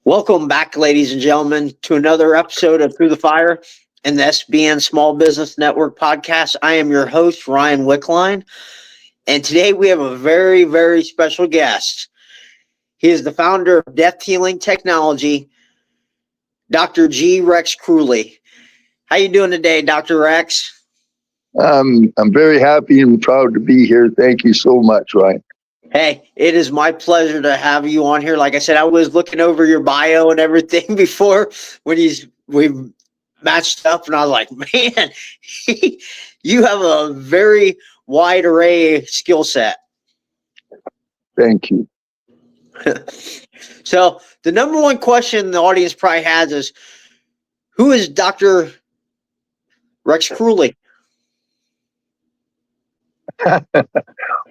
Welcome back, ladies and gentlemen, to another episode of Through the Fire and the SBN Small Business Network podcast. I am your host, Ryan Wickline, and today we have a very, very special guest. He is the founder of Depth Healing Technology, Dr. G. Rex Kruhly. How you doing today, Dr. Rex? I'm very happy and proud to be here. Thank you so much, Ryan. Hey, it is my pleasure to have you on here. Like I said, I was looking over your bio and everything before when we matched up, and I was like, man, you have a very wide array skill set. Thank you. So the number one question the audience probably has is, who is Dr. Rex Kruhly?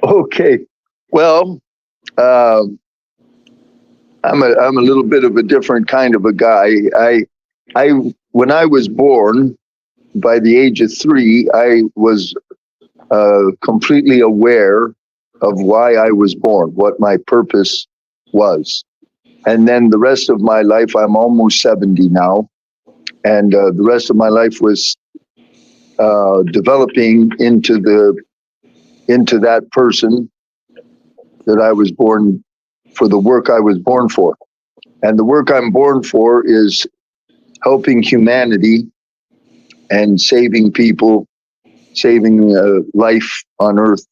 Okay. Well, I'm a little bit of a different kind of a guy. When I was born, by the age of 3, I was completely aware of why I was born, what my purpose was. And then the rest of my life, I'm almost 70 now, and the rest of my life was developing into that person that I was born for, the work I was born for. And the work I'm born for is helping humanity and saving people, saving life on earth,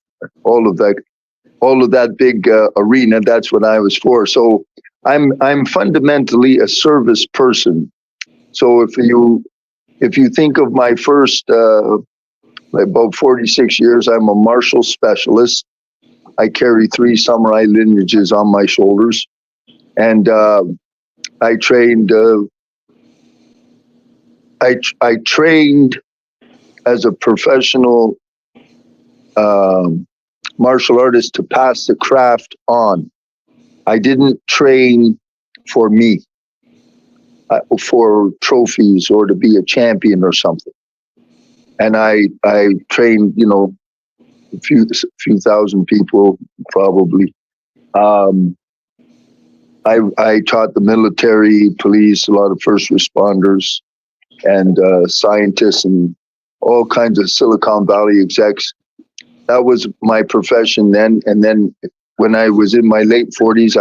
all of that big arena. That's what I was for. So I'm fundamentally a service person. So if you think of my first about 46 years, I'm a martial specialist. I carry 3 samurai lineages on my shoulders, and I trained. I trained as a professional martial artist to pass the craft on. I didn't train for me, for trophies or to be a champion or something. And I trained, a few thousand people probably. I taught the military, police, a lot of first responders, and scientists, and all kinds of Silicon Valley execs. That was my profession then. And then when I was in my late 40s,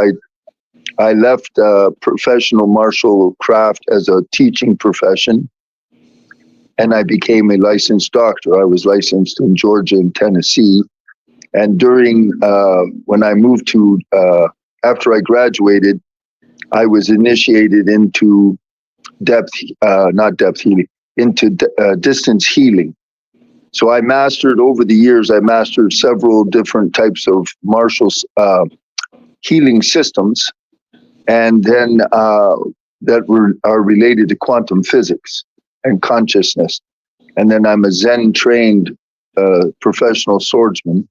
I left professional martial craft as a teaching profession, and I became a licensed doctor. I was licensed in Georgia and Tennessee. And during, when I moved to, after I graduated, I was initiated into distance healing. So I mastered, over the years, I mastered several different types of martial healing systems, and then that are related to quantum physics and consciousness. And then I'm a Zen trained professional swordsman.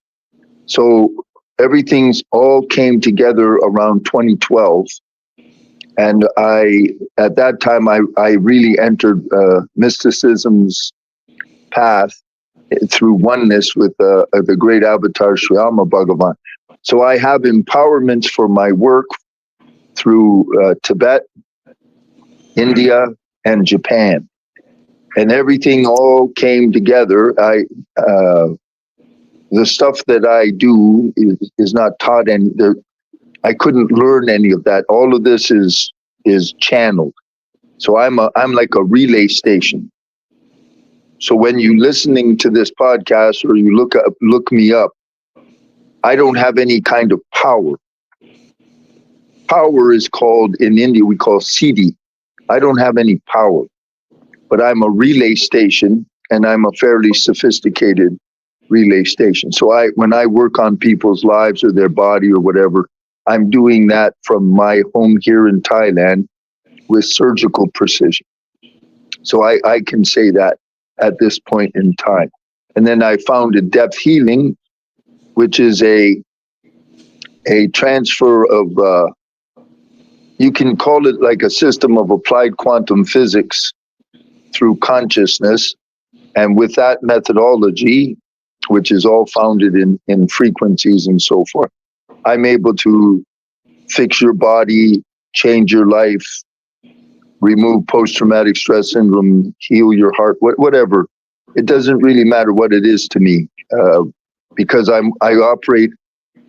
So everything's all came together around 2012. And at that time, I really entered mysticism's path through oneness with the great avatar Sri Alma Bhagavan. So I have empowerments for my work through Tibet, India, and Japan. And everything all came together. The stuff that I do is not taught, I couldn't learn any of that. All of this is channeled. So I'm like a relay station. So when you listening to this podcast or you look me up, I don't have any kind of power. Power is called, in India, we call Siddhi. I don't have any power, but I'm a relay station, and I'm a fairly sophisticated relay station. So when I work on people's lives or their body or whatever, I'm doing that from my home here in Thailand with surgical precision. So I can say that at this point in time. And then I founded Depth Healing, which is a transfer of, you can call it like a system of applied quantum physics through consciousness. And with that methodology, which is all founded in frequencies and so forth, I'm able to fix your body, change your life, remove post-traumatic stress syndrome, heal your heart, whatever. It doesn't really matter what it is to me, because I operate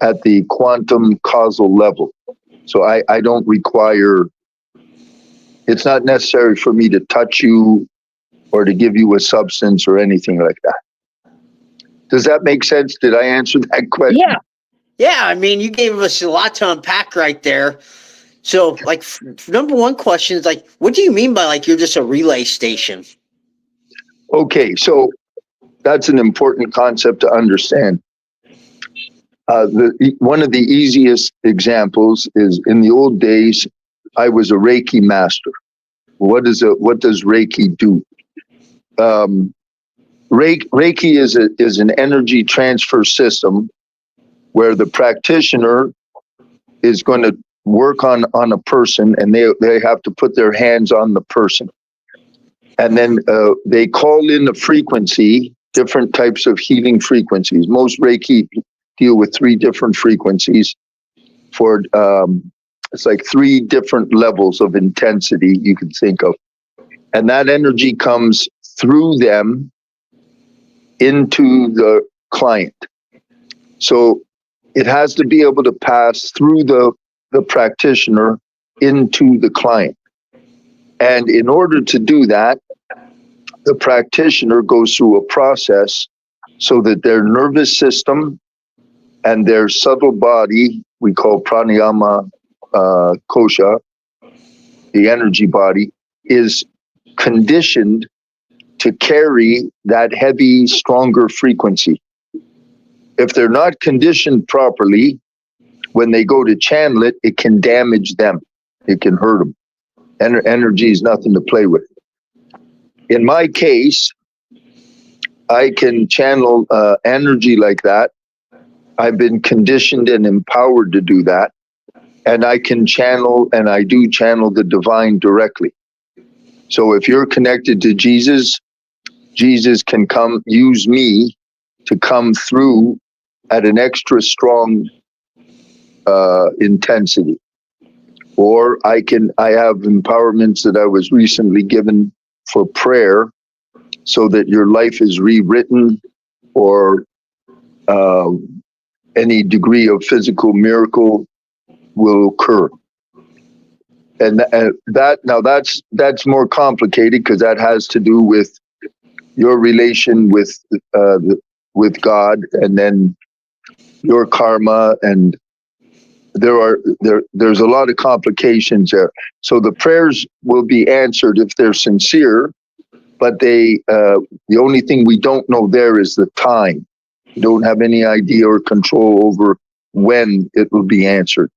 at the quantum causal level. So I don't require, it's not necessary for me to touch you or to give you a substance or anything like that. Does that make sense? Did I answer that question? Yeah. Yeah, I mean, you gave us a lot to unpack right there. So, like, number one question is like, what do you mean by like you're just a relay station? Okay, so that's an important concept to understand. One of the easiest examples is in the old days, I was a Reiki master. What does Reiki do? Reiki is an energy transfer system where the practitioner is going to work on a person, and they have to put their hands on the person. And then they call in the frequency, different types of healing frequencies. Most Reiki deal with 3 different frequencies for, it's like 3 different levels of intensity you can think of. And that energy comes through them into the client. So it has to be able to pass through the practitioner into the client. And in order to do that, the practitioner goes through a process so that their nervous system and their subtle body, we call pranayama kosha, the energy body, is conditioned to carry that heavy, stronger frequency. If they're not conditioned properly, when they go to channel it, it can damage them. It can hurt them. Energy is nothing to play with. In my case, I can channel energy like that. I've been conditioned and empowered to do that. And I can channel, and I do channel the divine directly. So if you're connected to Jesus, Jesus can use me to come through at an extra strong intensity. Or I have empowerments that I was recently given for prayer, so that your life is rewritten, or any degree of physical miracle will occur. And that's more complicated, because that has to do with your relation with God, and then your karma, and there's a lot of complications there. So the prayers will be answered if they're sincere, but the only thing we don't know there is the time. We don't have any idea or control over when it will be answered.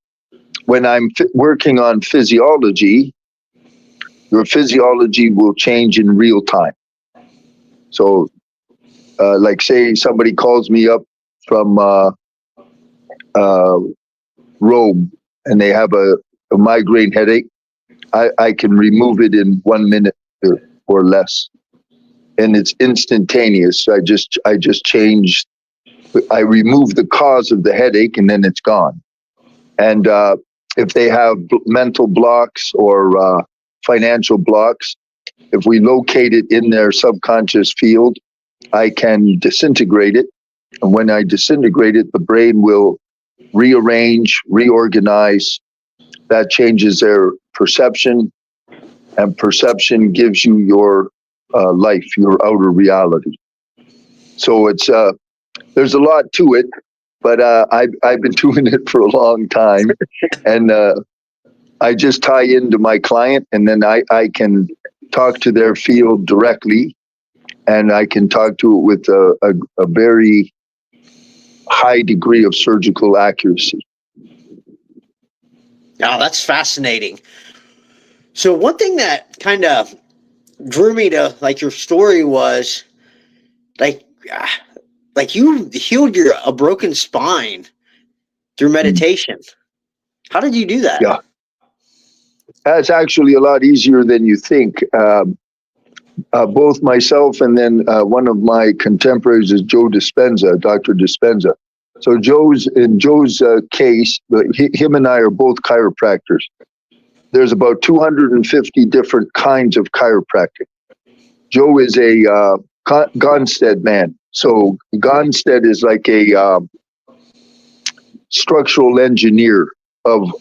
When I'm working on physiology, your physiology will change in real time. So, like say somebody calls me up from Rome, and they have a migraine headache, I can remove it in 1 minute or less, and it's instantaneous. I just change. I remove the cause of the headache, and then it's gone. And if they have mental blocks or financial blocks, if we locate it in their subconscious field, I can disintegrate it. And when I disintegrate it, the brain will rearrange, reorganize. That changes their perception, and perception gives you your life, your outer reality. So it's there's a lot to it, but I've been doing it for a long time, and I just tie into my client, and then I can talk to their field directly, and I can talk to it with a very high degree of surgical accuracy. Oh, that's fascinating. So one thing that kind of drew me to like your story was like you healed a broken spine through meditation. How did you do that? Yeah, that's actually a lot easier than you think. Both myself and then one of my contemporaries is Joe Dispenza, Dr. Dispenza. So in Joe's case, him and I are both chiropractors. there's about 250 different kinds of chiropractic. Joe is a Gonstead man. So Gonstead is like a structural engineer of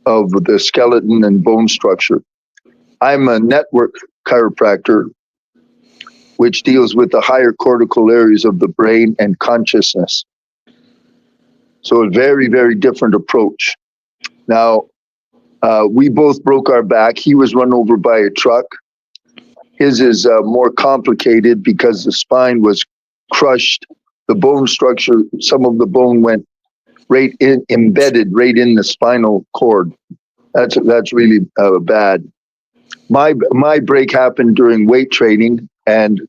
the skeleton and bone structure. I'm a network chiropractor, which deals with the higher cortical areas of the brain and consciousness. So a very, very different approach. Now, we both broke our back. He was run over by a truck. His is more complicated because the spine was crushed. The bone structure, some of the bone went embedded right in the spinal cord. That's really bad. My break happened during weight training, and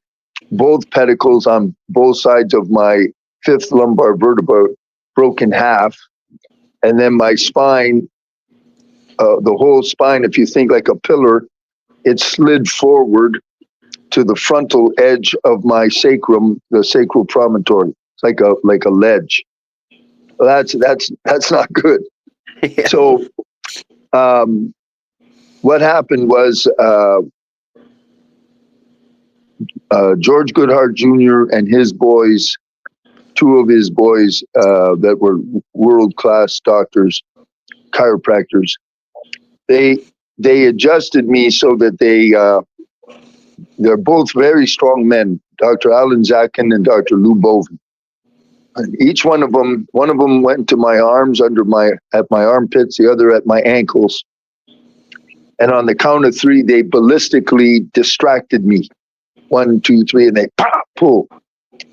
both pedicles on both sides of my fifth lumbar vertebra broke in half, and then my spine, the whole spine, if you think like a pillar, it slid forward to the frontal edge of my sacrum, the sacral promontory. It's like a ledge. That's not good. Yeah. So what happened was George Goodhart Jr. and his boys, two of his boys that were world-class doctors, chiropractors, they adjusted me so that they're both very strong men, Dr. Alan Zakin and Dr. Lou Boven. And each one of them went to my arms at my armpits, the other at my ankles. And on the count of three, they ballistically distracted me. 1, 2, 3, and they pop, pull.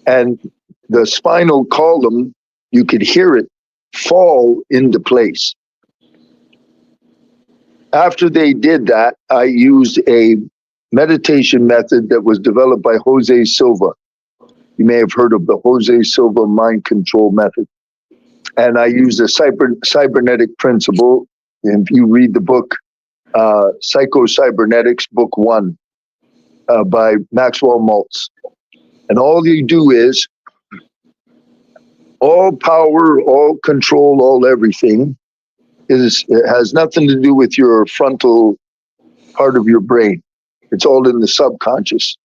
And the spinal column, you could hear it fall into place. After they did that, I used a meditation method that was developed by Jose Silva. You may have heard of the Jose Silva mind control method. And I used a cybernetic principle. If you read the book, Psycho-Cybernetics, Book 1, by Maxwell Maltz. And all you do is all power, all control, all everything it has nothing to do with your frontal part of your brain. It's all in the subconscious.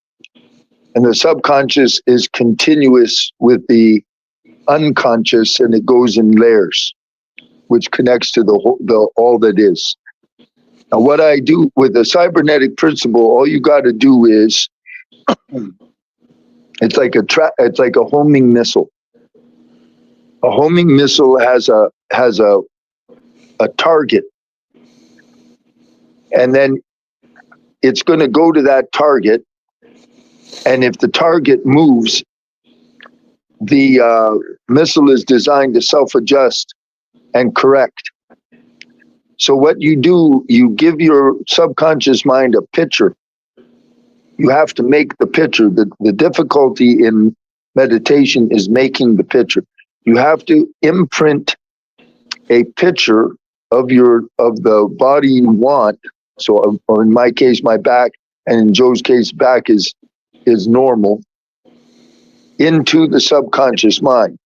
And the subconscious is continuous with the unconscious, and it goes in layers, which connects to the all that is. Now, what I do with the cybernetic principle, all you got to do is, it's like a homing missile. A homing missile has a target, and then it's going to go to that target. And if the target moves, the missile is designed to self-adjust and correct. So what you do, you give your subconscious mind a picture. You have to make the picture. The difficulty in meditation is making the picture. You have to imprint a picture of the body you want. So in my case, my back, and in Joe's case, back is normal, into the subconscious mind.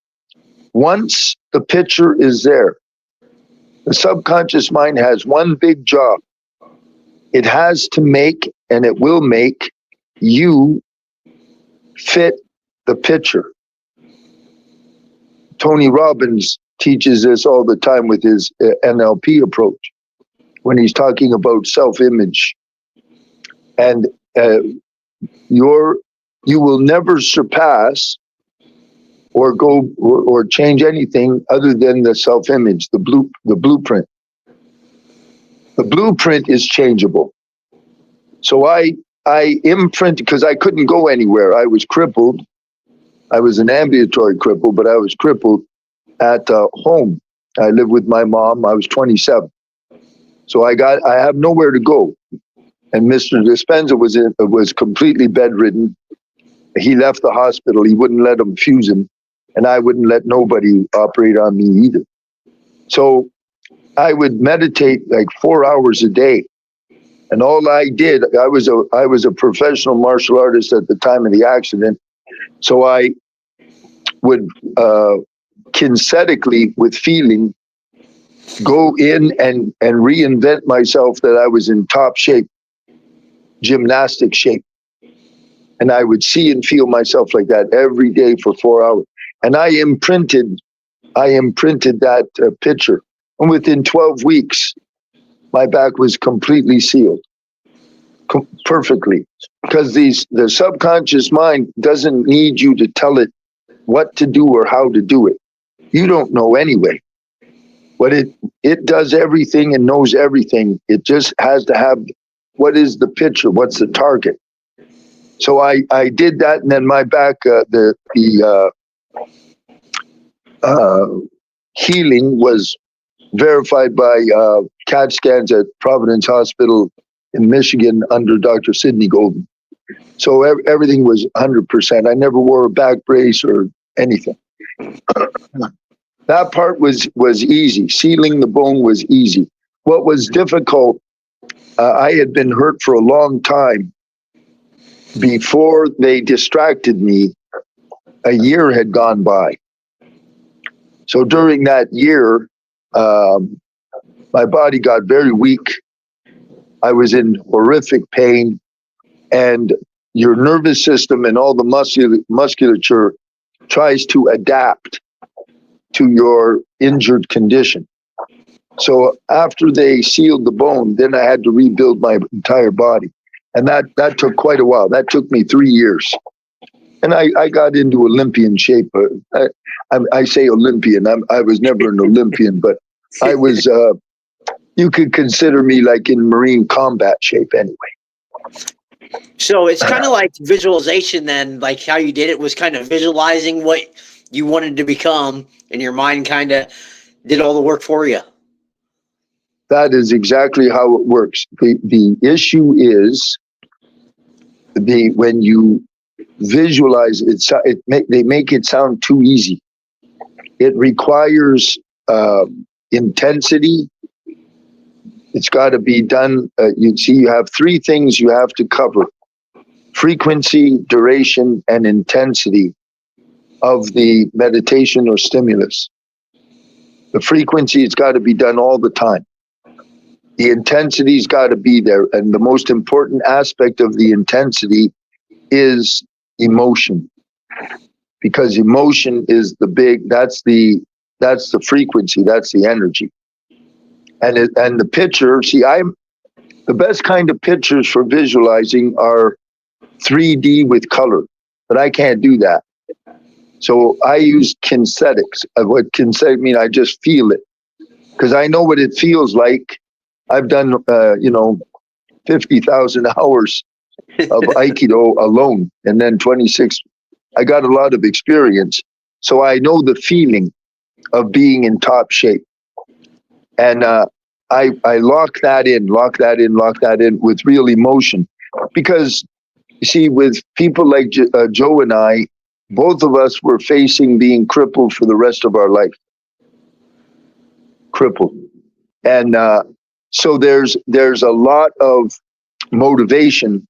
Once the picture is there, the subconscious mind has one big job. It has to make, and it will make, you fit the picture. Tony Robbins teaches this all the time with his NLP approach when he's talking about self-image. And you will never surpass or go or change anything other than the self-image, the blueprint. The blueprint is changeable. So I imprint, because I couldn't go anywhere. I was crippled. I was an ambulatory cripple, but I was crippled at home. I lived with my mom. I was 27. So I have nowhere to go. And Mr. Dispenza was completely bedridden. He left the hospital. He wouldn't let them fuse him, and I wouldn't let nobody operate on me either. So I would meditate like 4 hours a day. And all I did, I was a professional martial artist at the time of the accident. So I would kinesthetically, with feeling, go in and reinvent myself that I was in top shape, gymnastic shape. And I would see and feel myself like that every day for 4 hours. And I imprinted that picture. And within 12 weeks, my back was completely sealed, perfectly. Because the subconscious mind doesn't need you to tell it what to do or how to do it. You don't know anyway. But it does everything and knows everything. It just has to have, what is the picture? What's the target? So I did that, and then my back, the healing was verified by CAT scans at Providence Hospital in Michigan under Dr. Sidney Golden. So everything was 100%. I never wore a back brace or anything. That part was easy. Sealing the bone was easy. What was difficult, I had been hurt for a long time. Before they distracted me, a year had gone by. So during that year, my body got very weak. I was in horrific pain, and your nervous system and all the musculature tries to adapt to your injured condition. So after they sealed the bone, then I had to rebuild my entire body. And that took quite a while. That took me 3 years. And I got into Olympian shape. I say Olympian. I was never an Olympian, but I was, you could consider me like in Marine combat shape anyway. So it's kind of like visualization then, like how you did it was kind of visualizing what you wanted to become, and your mind kind of did all the work for you. That is exactly how it works. The issue is when you visualize it, they make it sound too easy. It requires intensity. It's got to be done. You have 3 things you have to cover: frequency, duration, and intensity of the meditation or stimulus. The frequency, it's got to be done all the time. The intensity's got to be there. And the most important aspect of the intensity is emotion. Because emotion is that's the frequency, that's the energy. And the picture, the best kind of pictures for visualizing are 3D with color, but I can't do that. So I use kinesthetics. What kinesthetic mean? I just feel it because I know what it feels like. I've done, 50,000 hours of Aikido alone, and then 26. I got a lot of experience, so I know the feeling of being in top shape, and I lock that in with real emotion, because you see, with people like Joe and I, both of us were facing being crippled for the rest of our life. Crippled. And so there's a lot of motivation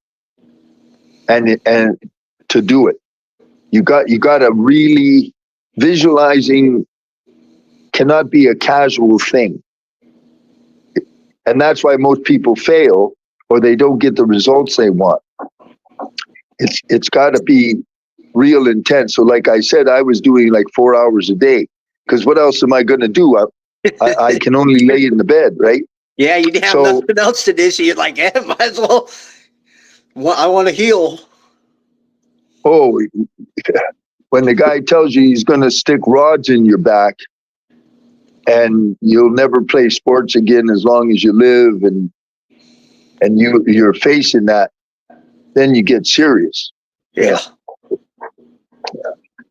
and to do it. You got to really, visualizing cannot be a casual thing. And that's why most people fail, or they don't get the results they want. It's got to be real intense. So like I said, I was doing like 4 hours a day, because what else am I going to do? I can only lay in the bed, right? Yeah, you have nothing else to do, so you're like, yeah, might as well. I want to heal. Oh, when the guy tells you he's going to stick rods in your back and you'll never play sports again as long as you live, and you're facing that, then you get serious. Yeah.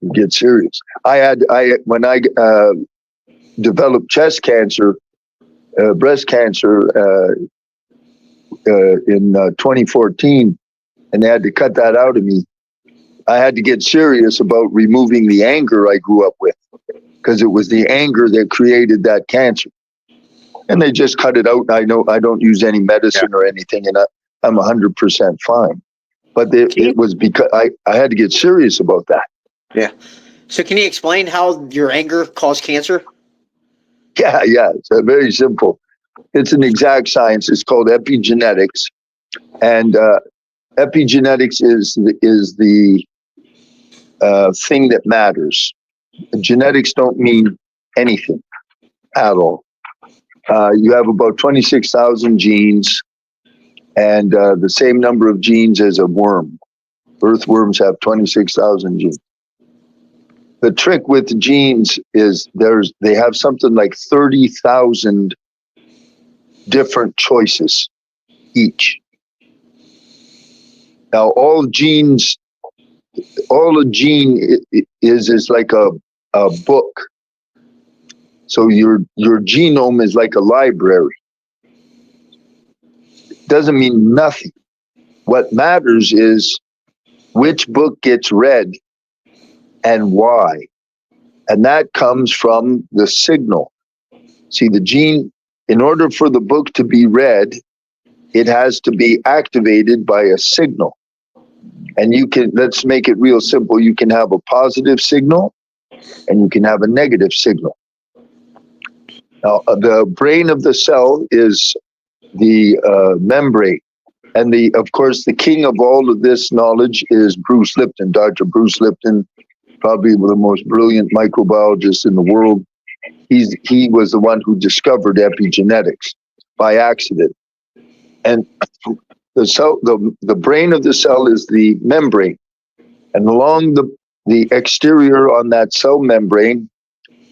You get serious. When I developed chest cancer, breast cancer in 2014, and they had to cut that out of me. I had to get serious about removing the anger I grew up with, because it was the anger that created that cancer. And they just cut it out. I know I don't use any medicine or anything, and I'm 100% fine. But it was because I had to get serious about that. Yeah. So can you explain how your anger caused cancer? Yeah, it's very simple. It's an exact science. It's called epigenetics, and epigenetics is the thing that matters. Genetics don't mean anything at all. You have about 26,000 genes, and the same number of genes as a worm. Earthworms have 26,000 genes. The trick with genes is they have something like 30,000 different choices each. Now, all a gene is like a book. So your genome is like a library. It doesn't mean nothing. What matters is which book gets read and why. And that comes from the signal. See, the gene, in order for the book to be read, it has to be activated by a signal. And let's make it real simple. You can have a positive signal and you can have a negative signal. Now, the brain of the cell is the membrane. And of course, the king of all of this knowledge is Bruce Lipton, Dr. Bruce Lipton, probably the most brilliant microbiologist in the world. He was the one who discovered epigenetics by accident. And the brain of the cell is the membrane. And along the exterior on that cell membrane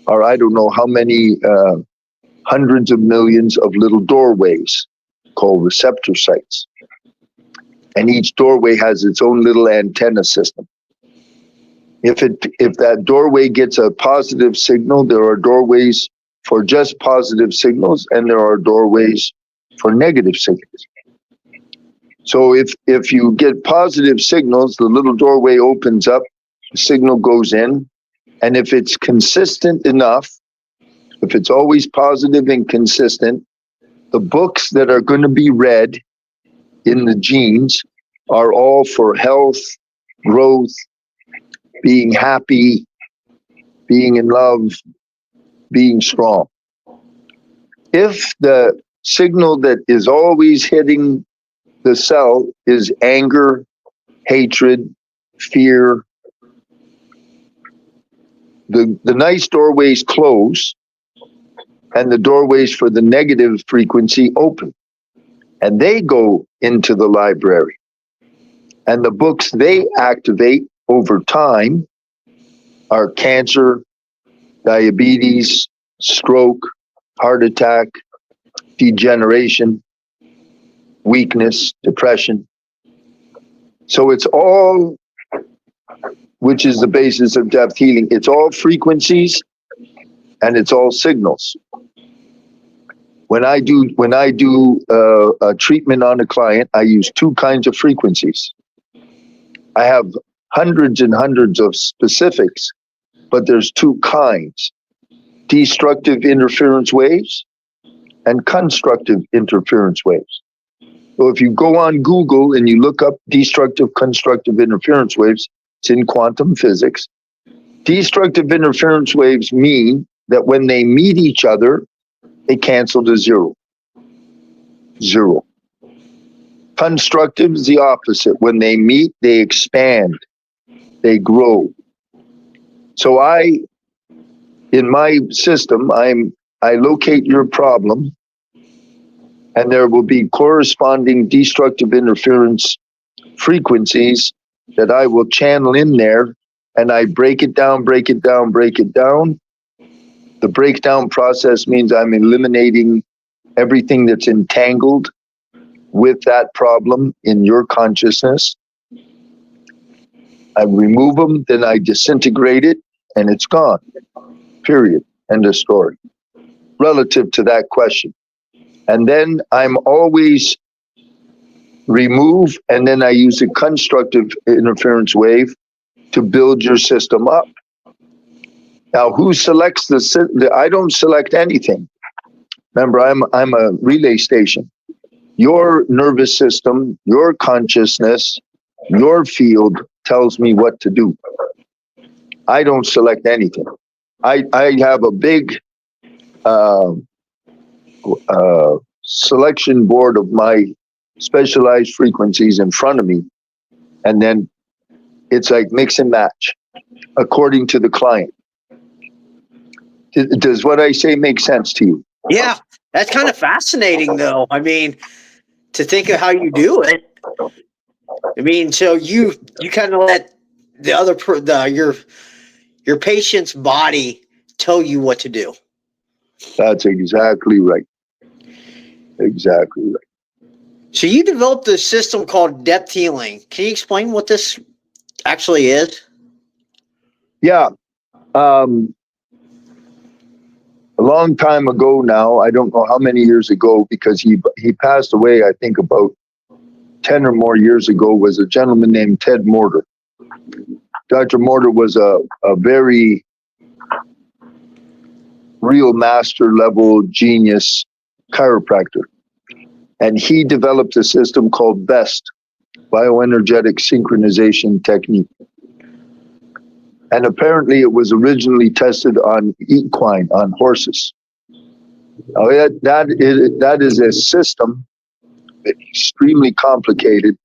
are, I don't know how many hundreds of millions of little doorways called receptor sites. And each doorway has its own little antenna system. If that doorway gets a positive signal, there are doorways for just positive signals, and there are doorways for negative signals. So if you get positive signals, the little doorway opens up, the signal goes in, and if it's consistent enough, if it's always positive and consistent, the books that are going to be read in the genes are all for health, growth, being happy, being in love, being strong. If the signal that is always hitting the cell is anger, hatred, fear, the nice doorways close and the doorways for the negative frequency open. And they go into the library. And the books they activate over time are cancer, diabetes, stroke, heart attack, degeneration, weakness, depression. So it's all, which is the basis of depth healing, it's all frequencies and it's all signals. When I do a treatment on a client, I use two kinds of frequencies. I have hundreds and hundreds of specifics, but there's two kinds: destructive interference waves and constructive interference waves. So if you go on Google and you look up destructive, constructive interference waves, it's in quantum physics. Destructive interference waves mean that when they meet each other, they cancel to zero. Zero. Constructive is the opposite. When they meet, they expand, they grow. So in my system, I locate your problem, and there will be corresponding destructive interference frequencies that I will channel in there, and I break it down, break it down, break it down. The breakdown process means I'm eliminating everything that's entangled with that problem in your consciousness. I remove them, then I disintegrate it, and it's gone. Period. End of story. Relative to that question. And then I'm always remove, and then I use a constructive interference wave to build your system up. Now, who selects I don't select anything. Remember, I'm a relay station. Your nervous system, your consciousness, your field tells me what to do. I don't select anything. I have a big uh, selection board of my specialized frequencies in front of me, and then it's like mix and match according to the client. Does what I say make sense to you? Yeah, that's kind of fascinating, though. I mean, to think of how you do it. I mean, so you kind of let the other your patient's body tell you what to do. That's exactly right. Exactly right. So you developed a system called depth healing. Can you explain what this actually is? Yeah. A long time ago now, I don't know how many years ago, because he passed away, I think about 10 or more years ago, was a gentleman named Ted Morter. Dr. Morter was a very real master level genius chiropractor. And he developed a system called BEST, bioenergetic synchronization technique. And apparently it was originally tested on equine, on horses. Now that is a system extremely complicated,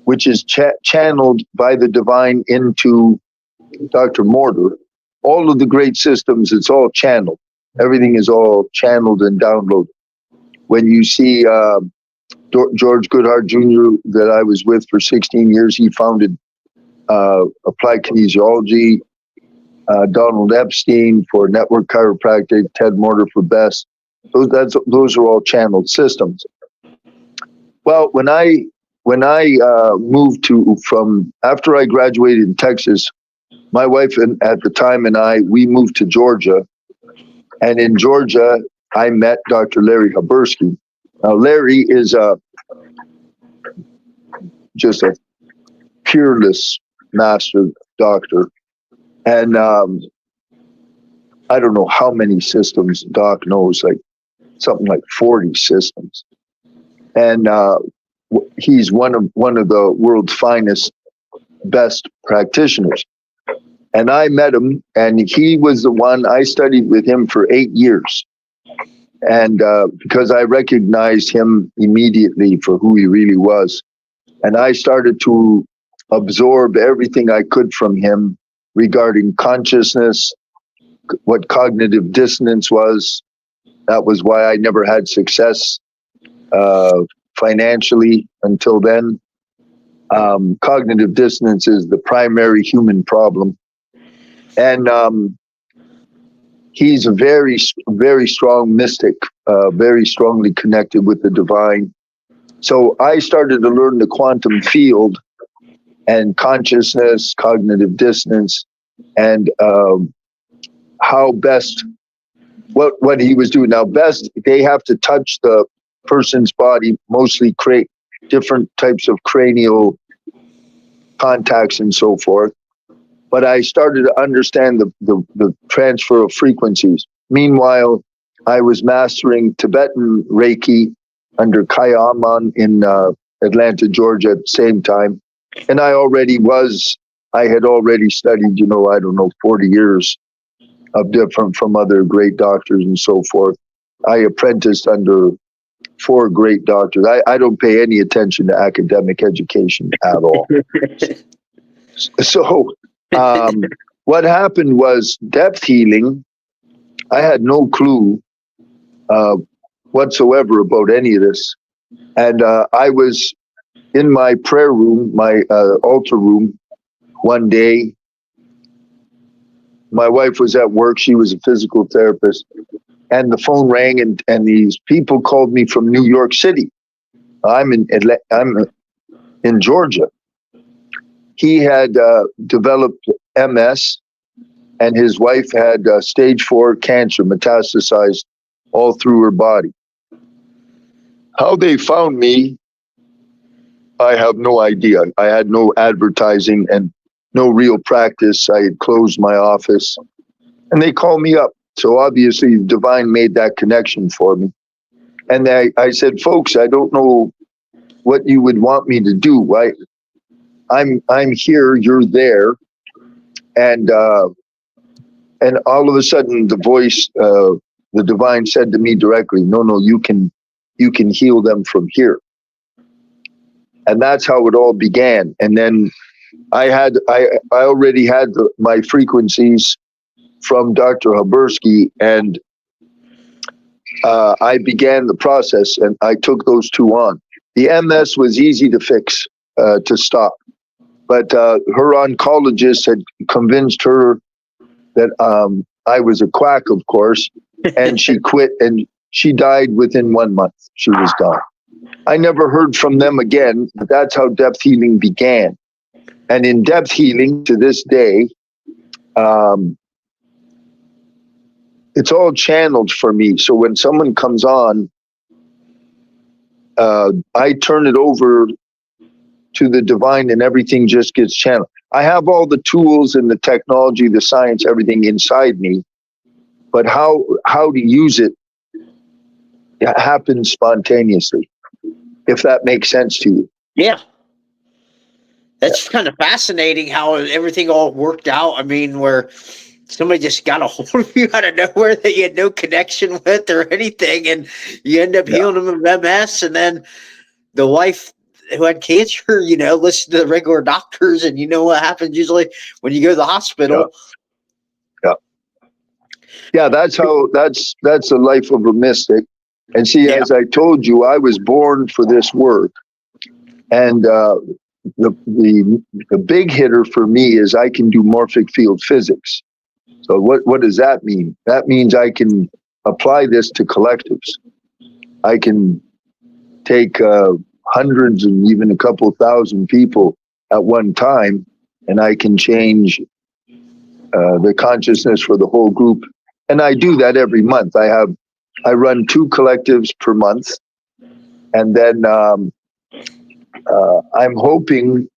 which is channeled by the divine into Dr. Morter. All of the great systems, it's all channeled. Everything is all channeled and downloaded. When you see George Goodhart Jr., that I was with for 16 years, he founded Applied Kinesiology, Donald Epstein for Network Chiropractic, Ted Morter for BEST. Those are all channeled systems. Well, when I moved from after I graduated in Texas, my wife at the time and we moved to Georgia, and in Georgia I met Dr. Larry Habersky. Now Larry is just a peerless master doctor, and I don't know how many systems Doc knows, like something like 40 systems, and he's one of the world's finest, best practitioners. And I met him, and he was the one I studied with him for 8 years. And because I recognized him immediately for who he really was. And I started to absorb everything I could from him regarding consciousness, what cognitive dissonance was. That was why I never had success financially until then. Cognitive dissonance is the primary human problem. And he's a very, very strong mystic, very strongly connected with the divine. So I started to learn the quantum field and consciousness, cognitive dissonance, and how best, what he was doing. Now, best, they have to touch the person's body, mostly create different types of cranial contacts and so forth. But I started to understand the transfer of frequencies. Meanwhile, I was mastering Tibetan Reiki under Kaya Aman in Atlanta, Georgia at the same time. And I had already studied, 40 years of different from other great doctors and so forth. I apprenticed under 4 great doctors. I don't pay any attention to academic education at all. So what happened was depth healing. I had no clue whatsoever about any of this. And I was in my prayer room, my altar room, one day. My wife was at work. She was a physical therapist. And the phone rang, and these people called me from New York City. I'm in Georgia. He had developed MS, and his wife had stage 4 cancer metastasized all through her body. How they found me, I have no idea. I had no advertising and no real practice. I had closed my office, and they called me up. So obviously, Divine made that connection for me. And I said, folks, I don't know what you would want me to do. I'm here, you're there, and all of a sudden the voice the divine said to me directly, no, you can heal them from here. And that's how it all began. And then I already had my frequencies from Dr. Habersky, and I began the process, and I took those two on. The MS was easy to fix, to stop. But her oncologist had convinced her that I was a quack, of course, and she quit, and she died within 1 month. She was gone. I never heard from them again, but that's how depth healing began. And in depth healing to this day, it's all channeled for me. So when someone comes on, I turn it over to the divine and everything just gets channeled. I have all the tools and the technology, the science, everything inside me, but how to use it happens spontaneously, if that makes sense to you. Yeah. That's kind of fascinating how everything all worked out. I mean, where somebody just got a hold of you out of nowhere that you had no connection with or anything, and you end up healing them of MS, and then the wife who had cancer, listen to the regular doctors, and you know what happens usually when you go to the hospital. Yeah, that's the life of a mystic. And see, as I told you, I was born for this work. And the big hitter for me is I can do morphic field physics. So what does that mean? That means I can apply this to collectives. I can take hundreds and even a couple thousand people at one time, and I can change the consciousness for the whole group. And I do that every month. I run 2 collectives per month, and then I'm hoping,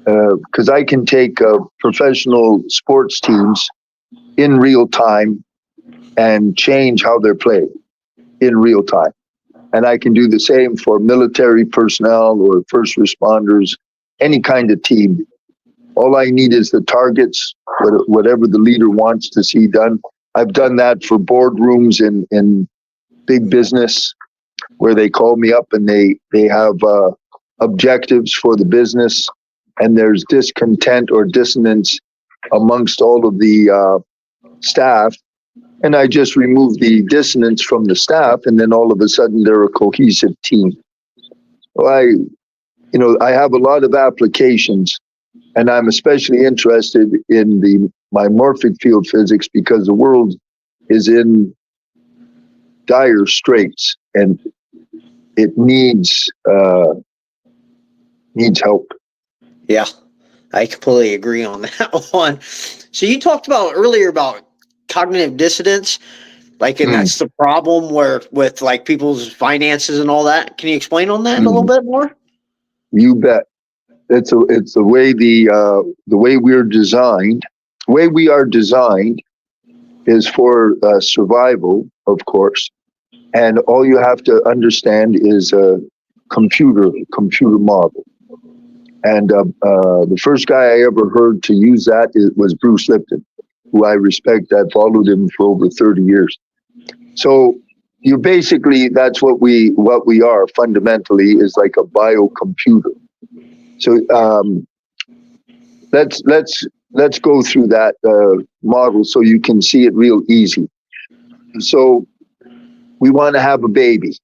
because I can take professional sports teams in real time and change how they're played in real time. And I can do the same for military personnel or first responders, any kind of team. All I need is the targets, whatever the leader wants to see done. I've done that for boardrooms in big business, where they call me up and they have objectives for the business, and there's discontent or dissonance amongst all of the staff, and I just remove the dissonance from the staff, and then all of a sudden they're a cohesive team. So I have a lot of applications, and I'm especially interested in my morphic field physics, because the world is in dire straits and it needs help. Yeah, I completely agree on that one. So you talked about earlier about cognitive dissonance, and that's the problem with like people's finances and all that. Can you explain on that a little bit more? You bet. It's the way the way we're designed. The way we are designed is for survival, of course, and all you have to understand is a computer model. And the first guy I ever heard to use that was Bruce Lipton, who I respect. I followed him for over 30 years. So you basically, that's what we are fundamentally, is like a biocomputer. So let's go through that model so you can see it real easy. So we want to have a baby.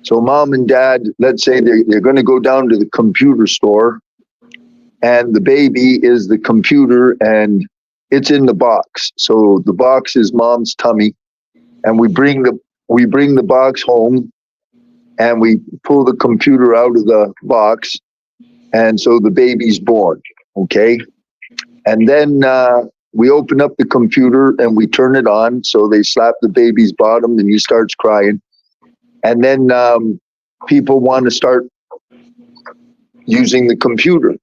So mom and dad, let's say they're going to go down to the computer store, and the baby is the computer and it's in the box. So the box is mom's tummy, and we bring the box home, and we pull the computer out of the box, and so the baby's born. Okay. And then we open up the computer and we turn it on. So they slap the baby's bottom and he starts crying. And then people want to start using the computer.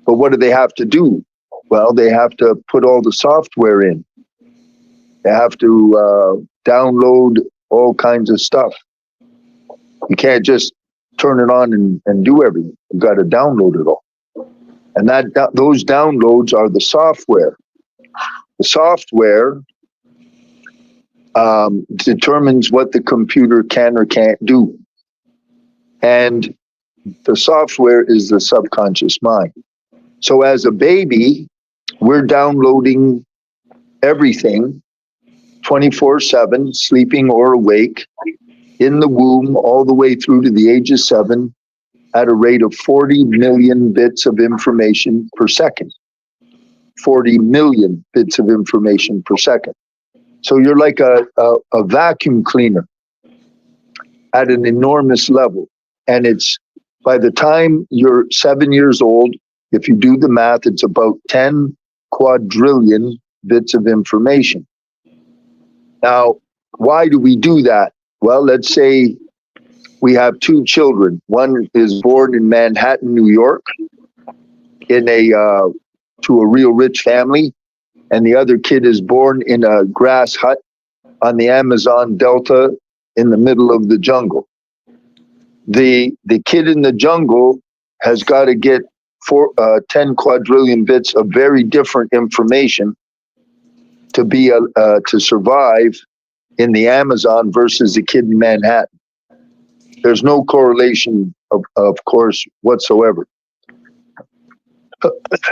But what do they have to do? Well, they have to put all the software in. They have to download all kinds of stuff. You can't just turn it on and do everything. You've got to download it all. And those downloads are the software. The software determines what the computer can or can't do. And the software is the subconscious mind. So as a baby, we're downloading everything 24/7, sleeping or awake, in the womb, all the way through to the age of 7, at a rate of 40 million bits of information per second. 40 million bits of information per second. So you're like a vacuum cleaner at an enormous level. And it's, by the time you're 7 years old, if you do the math, it's about 10 quadrillion bits of information. Now, why do we do that? Well, let's say we have 2 children. One is born in Manhattan, New York, in to a real rich family, and the other kid is born in a grass hut on the Amazon Delta in the middle of the jungle. The kid in the jungle has got to get 10 quadrillion bits of very different information to be to survive in the Amazon versus the kid in Manhattan. There's no correlation, of course, whatsoever.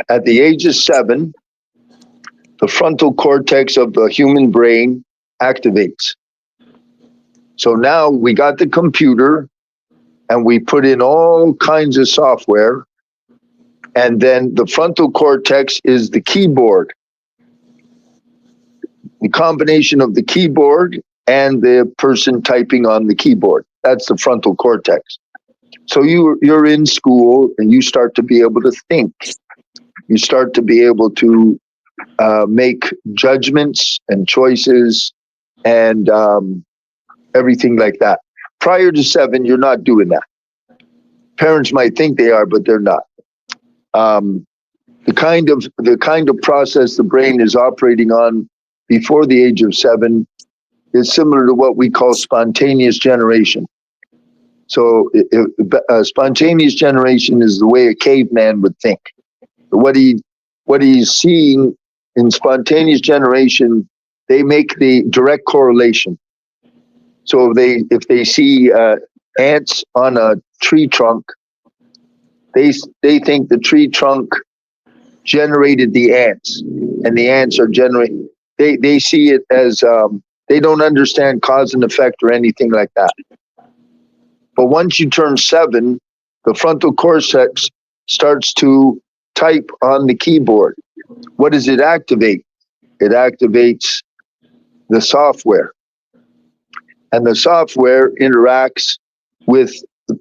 At the age of 7, the frontal cortex of the human brain activates. So now we got the computer and we put in all kinds of software, and then the frontal cortex is the keyboard. The combination of the keyboard and the person typing on the keyboard. That's the frontal cortex. So you're in school and you start to be able to think. You start to be able to make judgments and choices and everything like that. Prior to 7, you're not doing that. Parents might think they are, but they're not. The kind of process the brain is operating on before the age of 7 is similar to what we call spontaneous generation. So spontaneous generation is the way a caveman would think. What he's seeing in spontaneous generation, they make the direct correlation. So if they see ants on a tree trunk, they think the tree trunk generated the ants, and the ants are generating. They see it as they don't understand cause and effect or anything like that. But once you turn 7, the frontal cortex starts to type on the keyboard. What does it activate? It activates the software. And the software interacts with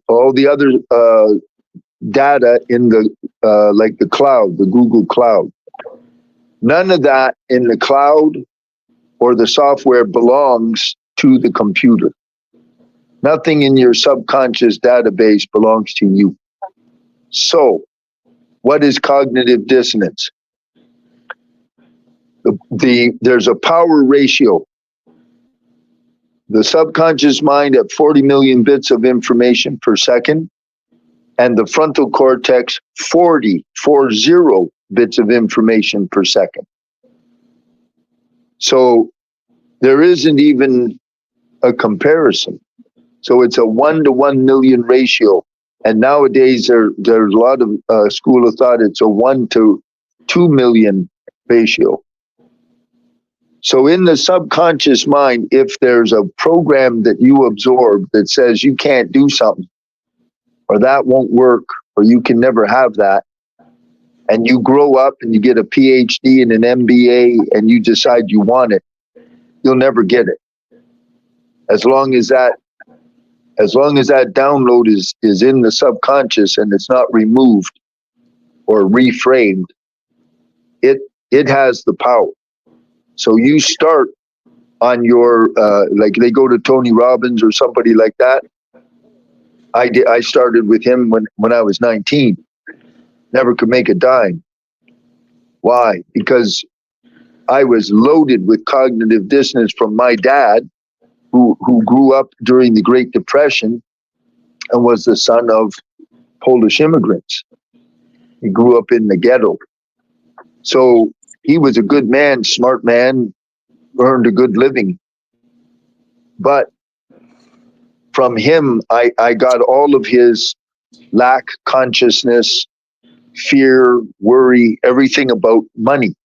all the other data in the like the cloud, the Google Cloud. None of that in the cloud or the software belongs to the computer. Nothing in your subconscious database belongs to you. So, what is cognitive dissonance? There's a power ratio. The subconscious mind at 40 million bits of information per second, and the frontal cortex 40 bits of information per second. So there isn't even a comparison. So it's a 1 to 1 million ratio. And nowadays there's a lot of school of thought it's a 1 to 2 million ratio. So in the subconscious mind, if there's a program that you absorb that says you can't do something, or that won't work, or you can never have that, and you grow up and you get a PhD and an MBA and you decide you want it, you'll never get it. As long as that download is in the subconscious and it's not removed or reframed, it has the power. So you start on your like they go to Tony Robbins or somebody like that. I started with him when I was 19. Never could make a dime. Why? Because I was loaded with cognitive dissonance from my dad, who grew up during the Great Depression and was the son of Polish immigrants. He grew up in the ghetto. So he was a good man, smart man, earned a good living. But from him, I got all of his lack consciousness, fear, worry, everything about money.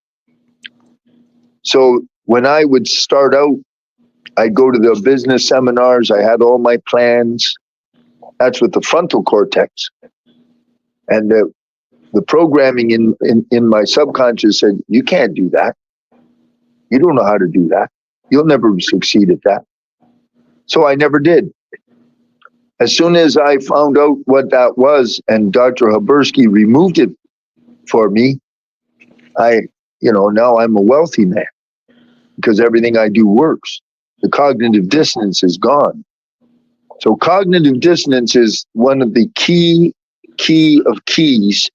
So when I would start out, I'd go to the business seminars. I had all my plans. That's with the frontal cortex. And the programming in my subconscious said, you can't do that. You don't know how to do that. You'll never succeed at that. So I never did. As soon as I found out what that was and Dr. Habersky removed it for me, now I'm a wealthy man because everything I do works. The cognitive dissonance is gone. So cognitive dissonance is one of the key of keys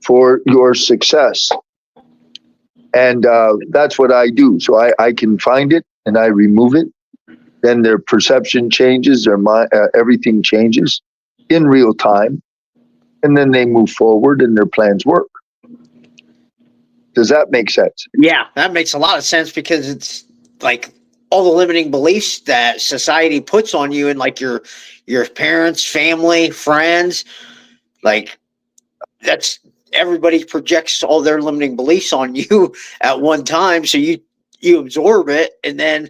for your success. And that's what I do. So I can find it and I remove it. Then their perception changes, everything changes in real time. And then they move forward and their plans work. Does that make sense? Yeah, that makes a lot of sense because it's like all the limiting beliefs that society puts on you and like your parents, family, friends, like that's everybody projects all their limiting beliefs on you at one time. So you absorb it and then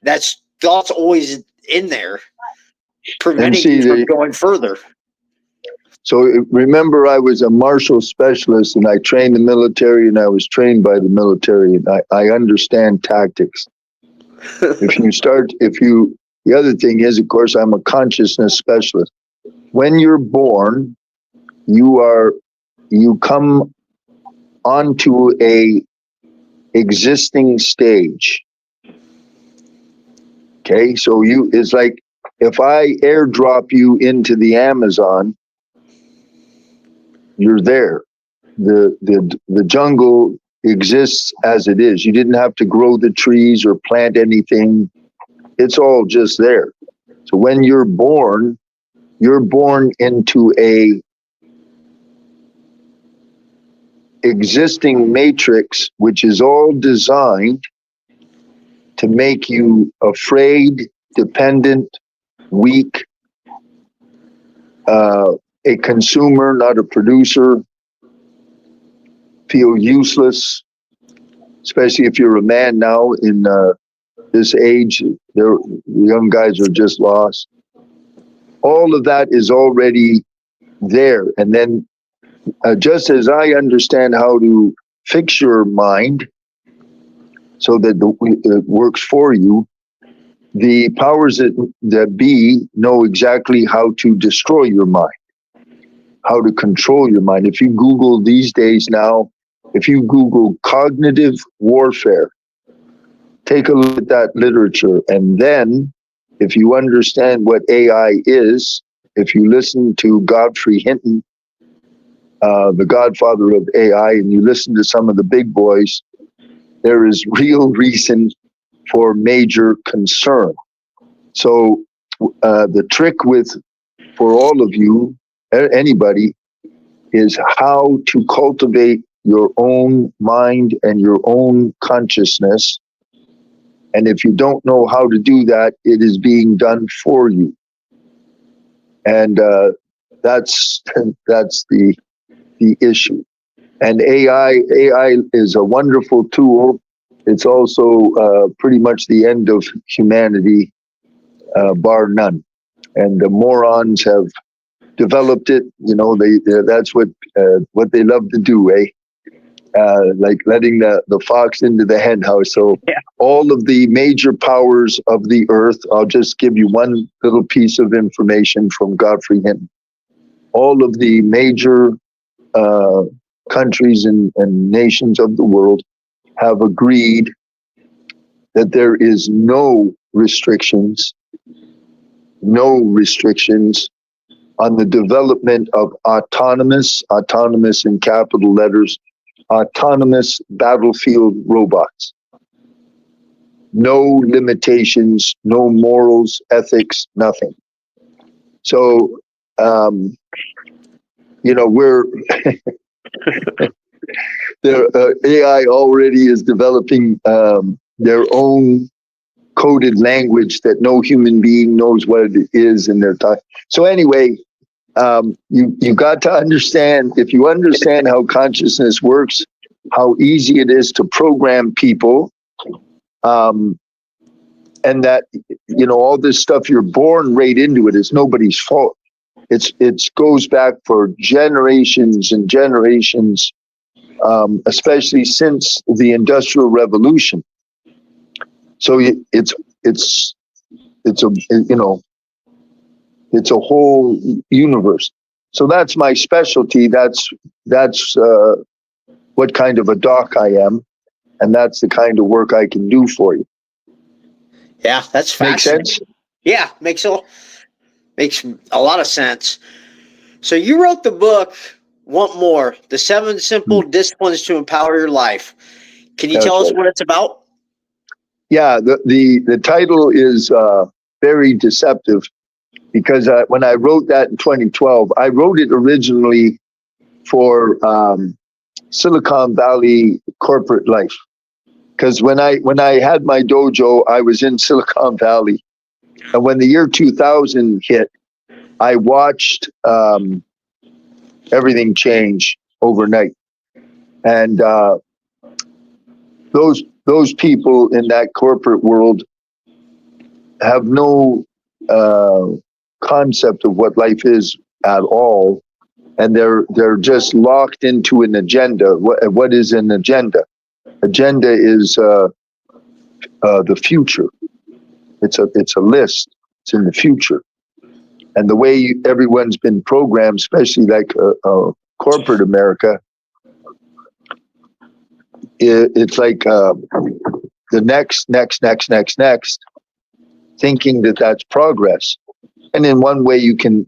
that's thought's always in there, preventing you from going further. So remember, I was a martial specialist and I trained the military and I was trained by the military and I understand tactics. The other thing is, of course, I'm a consciousness specialist. When you're born, you come onto a existing stage. Okay, so it's like if I airdrop you into the Amazon, you're there. The jungle exists as it is. You didn't have to grow the trees or plant anything. It's all just there. So when you're born into a existing matrix, which is all designed to make you afraid, dependent, weak, a consumer, not a producer, feel useless, especially if you're a man now in this age. The young guys are just lost. All of that is already there. And then just as I understand how to fix your mind so that it works for you, the powers that be know exactly how to destroy your mind, how to control your mind. If you Google these days now, if you Google cognitive warfare, take a look at that literature. And then if you understand what AI is, if you listen to Godfrey Hinton, the godfather of AI, and you listen to some of the big boys, there is real reason for major concern. So the trick for all of you, anybody, is how to cultivate your own mind and your own consciousness. And if you don't know how to do that, it is being done for you. And that's the issue. And AI is a wonderful tool. It's also pretty much the end of humanity, bar none. And the morons have developed it. That's what they love to do, eh? Like letting the fox into the hen house. So all of the major powers of the earth, I'll just give you one little piece of information from Godfrey Hinton. All of the major countries and nations of the world have agreed that there is no restrictions on the development of autonomous in capital letters, autonomous battlefield robots. No limitations, no morals, ethics, nothing. So, we're AI already is developing their own coded language that no human being knows what it is in their time. So anyway, you got to understand, if you understand how consciousness works, how easy it is to program people, and that, all this stuff, you're born right into it. It's nobody's fault. It goes back for generations and generations, especially since the Industrial Revolution. So it's a it's a whole universe. So that's my specialty. That's what kind of a doc I am, and that's the kind of work I can do for you. Yeah, that's fascinating. Make sense? Yeah, makes a lot of sense. So you wrote the book, Want More, the 7 Simple Disciplines to Empower Your Life. Can you tell us what it's about? Yeah, the title is very deceptive, because when I wrote that in 2012, I wrote it originally for Silicon Valley corporate life. Because when I had my dojo, I was in Silicon Valley, and when the year 2000 hit, I watched everything change overnight, and those people in that corporate world have no concept of what life is at all, and they're just locked into an agenda. What is an agenda? Agenda is the future. It's a list. It's in the future, and the way everyone's been programmed, especially like corporate America, it's like the next, thinking that that's progress. And in one way, you can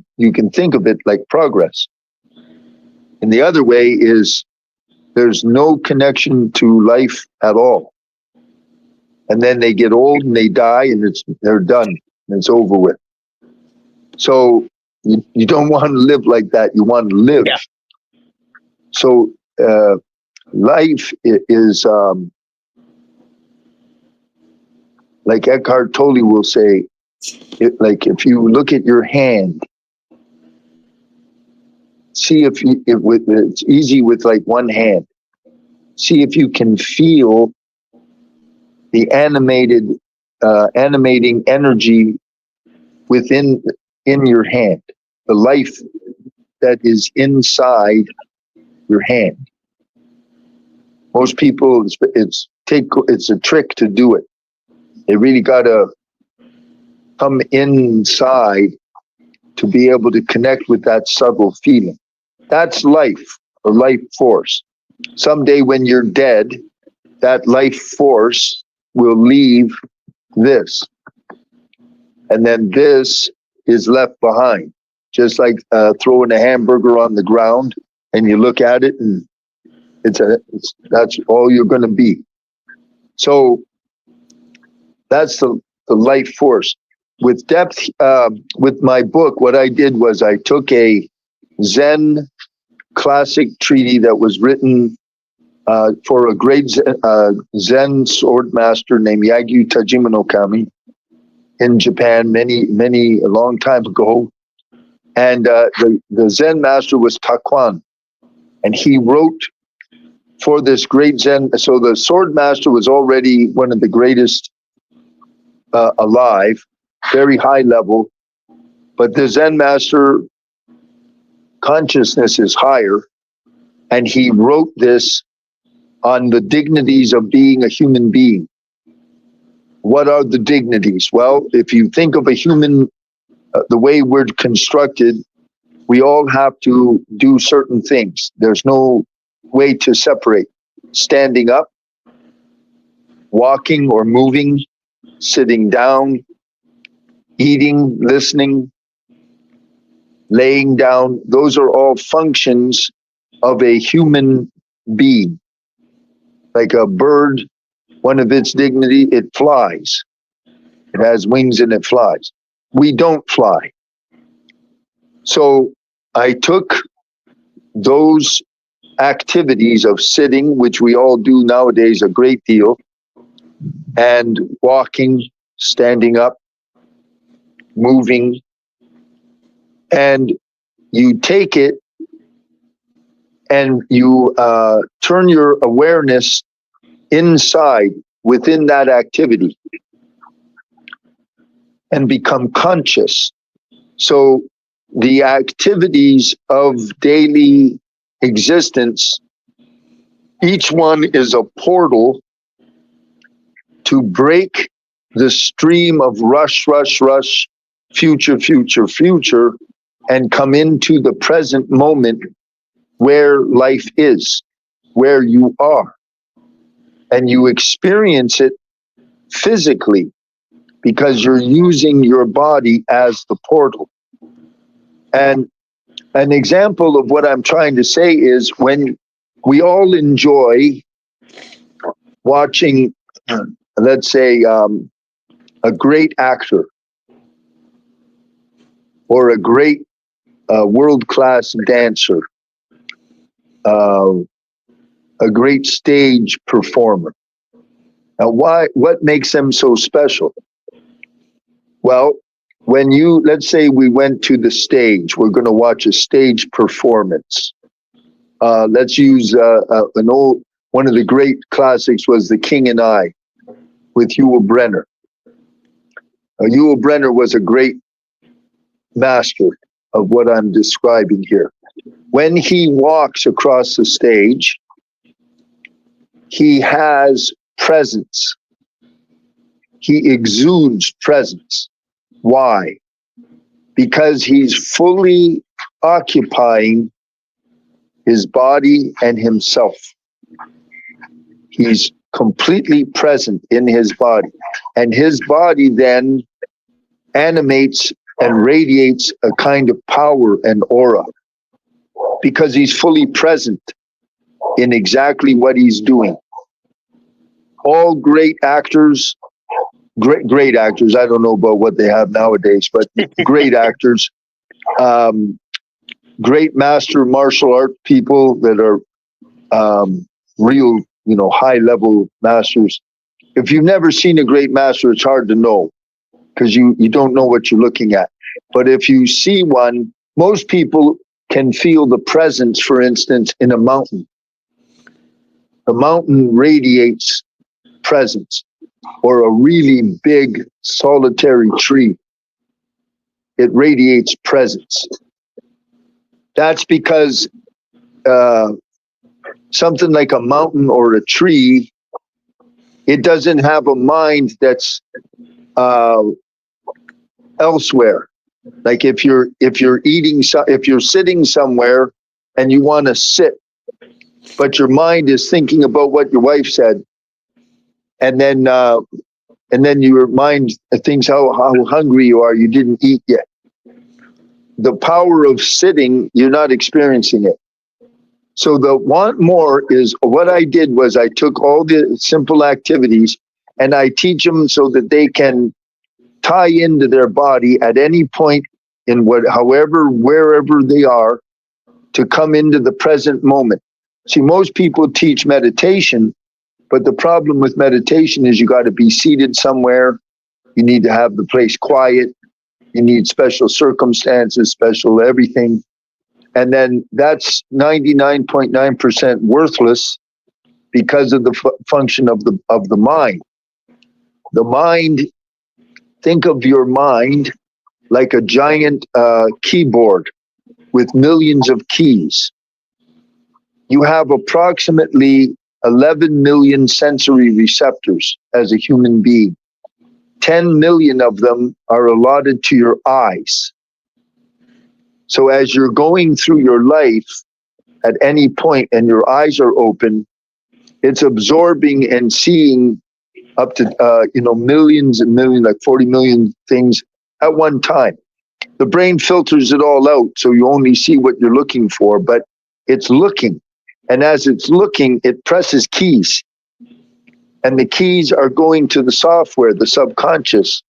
think of it like progress. And the other way is there's no connection to life at all. And then they get old and they die, and they're done, and it's over with. So you don't want to live like that. You want to live. Yeah. So life is like Eckhart Tolle will say, like if you look at your hand, see if it's easy with like one hand. See if you can feel the animating energy in your hand, the life that is inside your hand. Most people, it's a trick to do it. They really got to come inside to be able to connect with that subtle feeling. That's life, or life force. Someday when you're dead, that life force will leave this. And then this is left behind. Just like throwing a hamburger on the ground and you look at it and that's all you're going to be. So that's the life force. With depth, with my book, what I did was I took a Zen classic treaty that was written for a great Zen sword master named Yagyu Tajima no Kami in Japan a long time ago. And the Zen master was Takuan. And he wrote for this great Zen. So the sword master was already one of the greatest alive, very high level. But the Zen master consciousness is higher. And he wrote this on the dignities of being a human being. What are the dignities? Well, if you think of a human, the way we're constructed, we all have to do certain things. There's no way to separate. Standing up, walking or moving, sitting down, eating, listening, laying down. Those are all functions of a human being. Like a bird, one of its dignity, it flies. It has wings and it flies. We don't fly. So I took those activities of sitting, which we all do nowadays a great deal, and walking, standing up, moving, and you take it and you turn your awareness inside within that activity and become conscious. So the activities of daily existence, each one is a portal to break the stream of rush, future, and come into the present moment where life is, where you are. And you experience it physically because you're using your body as the portal. And an example of what I'm trying to say is when we all enjoy watching, let's say, a great actor or a great world-class dancer, a great stage performer. Now, what makes them so special? Well, when let's say we went to the stage, we're going to watch a stage performance. Let's use one of the great classics was The King and I with Yul Brynner. Yul Brynner was a great master of what I'm describing here. When he walks across the stage, he has presence. He exudes presence. Why? Because he's fully occupying his body and himself. He's completely present in his body. And his body then animates and radiates a kind of power and aura because he's fully present in exactly what he's doing. All great actors, great actors, I don't know about what they have nowadays, but great actors, great master martial art people that are real, high level masters. If you've never seen a great master, it's hard to know because you don't know what you're looking at. But if you see one, most people can feel the presence, for instance, in a mountain. The mountain radiates presence, or a really big solitary tree. It radiates presence. That's because something like a mountain or a tree, it doesn't have a mind that's elsewhere. Like if you're sitting somewhere and you want to sit, but your mind is thinking about what your wife said, and then your mind thinks how hungry you are, you didn't eat yet. The power of sitting, you're not experiencing it. So the want more is what I did was I took all the simple activities and I teach them so that they can tie into their body at any point in wherever they are, to come into the present moment. See, most people teach meditation, but the problem with meditation is you got to be seated somewhere. You need to have the place quiet. You need special circumstances, special everything. And then that's 99.9% worthless because of the function of the mind. The mind, think of your mind like a giant keyboard with millions of keys. You have approximately 11 million sensory receptors as a human being. 10 million of them are allotted to your eyes. So as you're going through your life at any point and your eyes are open, it's absorbing and seeing up to millions and millions, like 40 million things at one time. The brain filters it all out, so you only see what you're looking for, but it's looking. And as it's looking, it presses keys. And the keys are going to the software, the subconscious.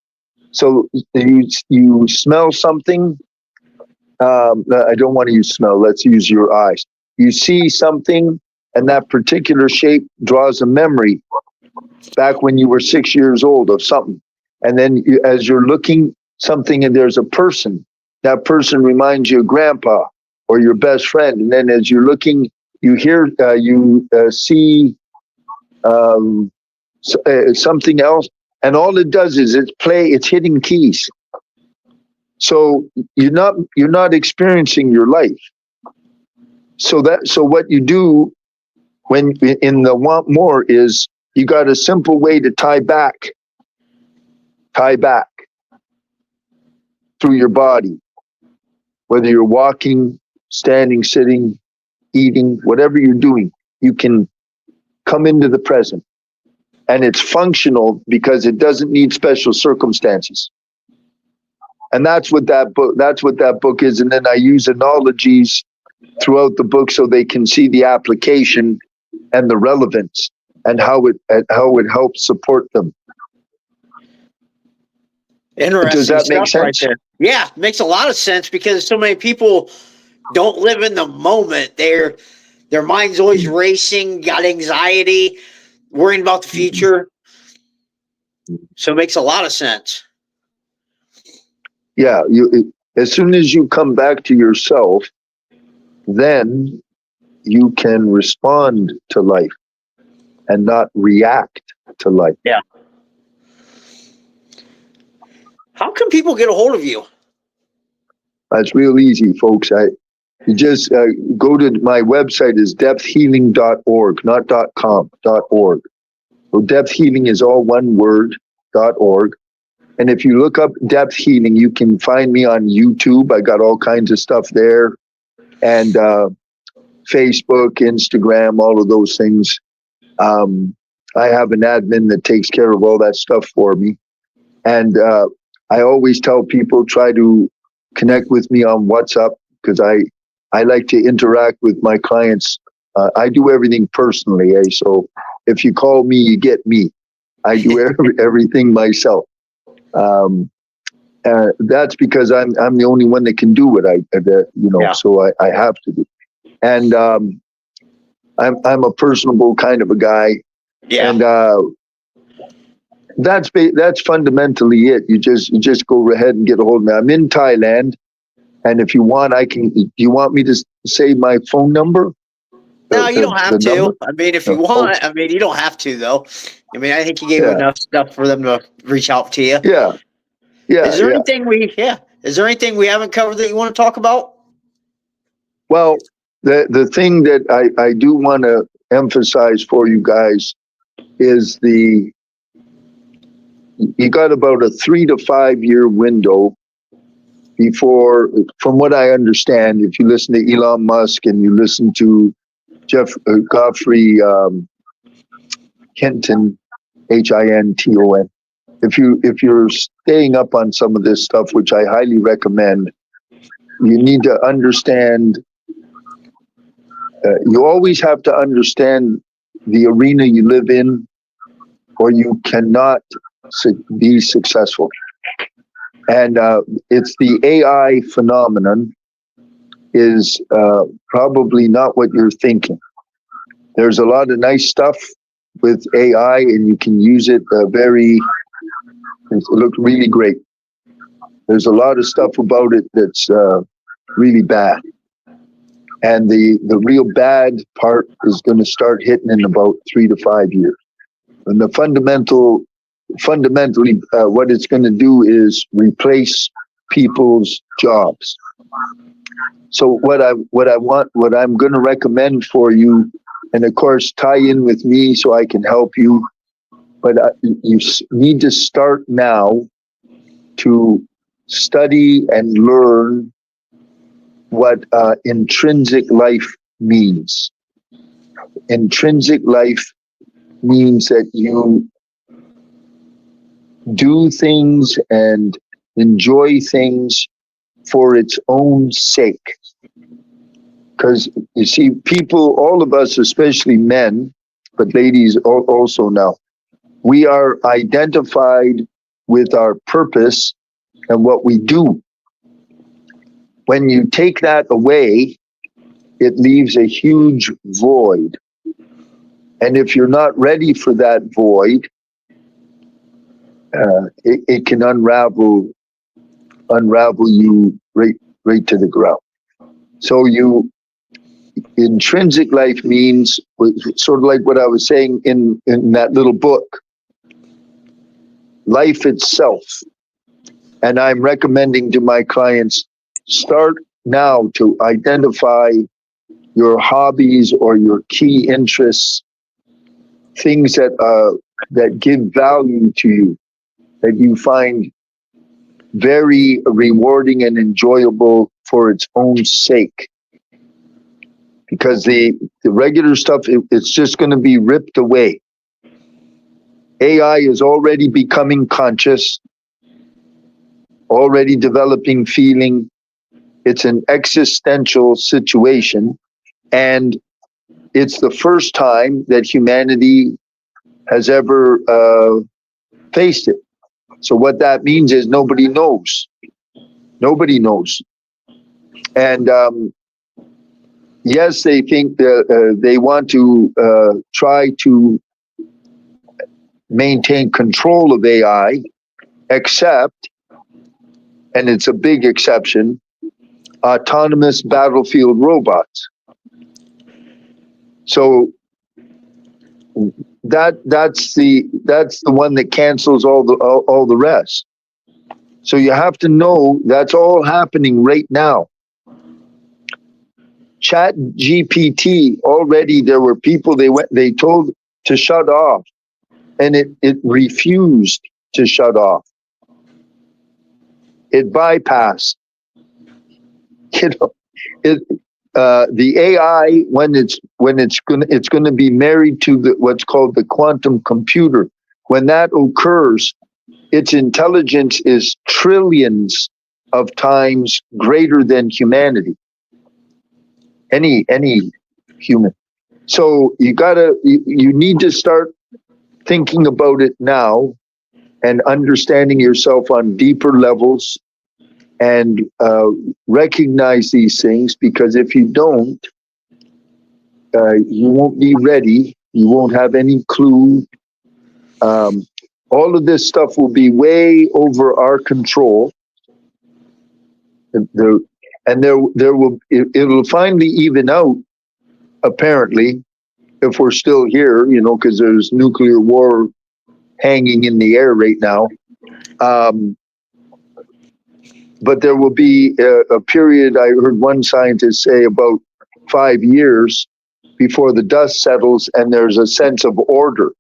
So you smell something. I don't want to use smell. Let's use your eyes. You see something, and that particular shape draws a memory back when you were 6 years old of something. And then as you're looking something and there's a person, that person reminds you of grandpa or your best friend. And then as you're looking, you hear, you see something else. And all it does is it's hitting keys. So you're not experiencing your life. So what you do when in the want more is you got a simple way to tie back through your body, whether you're walking, standing, sitting, eating, whatever you're doing, you can come into the present. And it's functional because it doesn't need special circumstances. And that's what that book is. And then I use analogies throughout the book so they can see the application and the relevance and how it helps support them. Interesting. Does that make sense? Right there. Yeah, makes a lot of sense because so many people don't live in the moment. Their mind's always racing, got anxiety, worrying about the future. So it makes a lot of sense. Yeah, as soon as you come back to yourself, then you can respond to life and not react to life. Yeah. How can people get a hold of you? That's real easy, folks. You just go to my website is depthhealing.org, not .com, .org. So depth healing is all one word, .org. And if you look up Depth Healing, you can find me on YouTube. I got all kinds of stuff there. And Facebook, Instagram, all of those things. I have an admin that takes care of all that stuff for me. And I always tell people, try to connect with me on WhatsApp because I like to interact with my clients. I do everything personally. So if you call me, you get me. I do everything myself. That's because I'm the only one that can do what so I have to do. And I'm a personable kind of a guy. Yeah. And that's fundamentally it. You just go ahead and get a hold of me. I'm in Thailand, and if you want, do you want me to say my phone number? No, you don't have to. Number? I mean, if you want, I mean, you don't have to though. I mean, I think you gave enough stuff for them to reach out to you. Yeah. Is there anything we haven't covered that you want to talk about? Well, the thing that I do want to emphasize for you guys is you got about a 3 to 5 year window before, from what I understand, if you listen to Elon Musk and you listen to Godfrey Hinton, Hinton, if you're staying up on some of this stuff, which I highly recommend, you need to understand. You always have to understand the arena you live in, or you cannot be successful. And it's the AI phenomenon is probably not what you're thinking. There's a lot of nice stuff with AI, and you can use it it looks really great. There's a lot of stuff about it that's really bad. And the real bad part is going to start hitting in about 3 to 5 years. And the fundamentally, what it's going to do is replace people's jobs. So what I'm going to recommend for you, and of course tie in with me so I can help you, but you need to start now to study and learn what intrinsic life means. Intrinsic life means that you do things and enjoy things for its own sake. Because you see, people, all of us, especially men, but ladies also now, we are identified with our purpose and what we do. When you take that away, it leaves a huge void. And if you're not ready for that void, it can unravel you right to the ground. So intrinsic life means sort of like what I was saying in that little book, life itself. And I'm recommending to my clients, start now to identify your hobbies or your key interests, things that give value to you, that you find very rewarding and enjoyable for its own sake. Because the regular stuff, it's just going to be ripped away. AI is already becoming conscious, already developing feeling. It's an existential situation. And it's the first time that humanity has ever faced it. So what that means is nobody knows. Nobody knows. And yes, they think that they want to try to maintain control of AI, except, and it's a big exception, autonomous battlefield robots. So that's the one that cancels all the rest. So you have to know that's all happening right now. Chat GPT, already there were people they told to shut off, and it refused to shut off. It bypassed. You know, the AI, when it's going to be married to what's called the quantum computer. When that occurs, its intelligence is trillions of times greater than humanity. Any human. So you need to start thinking about it now and understanding yourself on deeper levels and recognize these things, because if you don't, you won't be ready. You won't have any clue. All of this stuff will be way over our control. It'll finally even out, apparently, if we're still here, because there's nuclear war hanging in the air right now. But there will be a period, I heard one scientist say, about 5 years before the dust settles and there's a sense of order.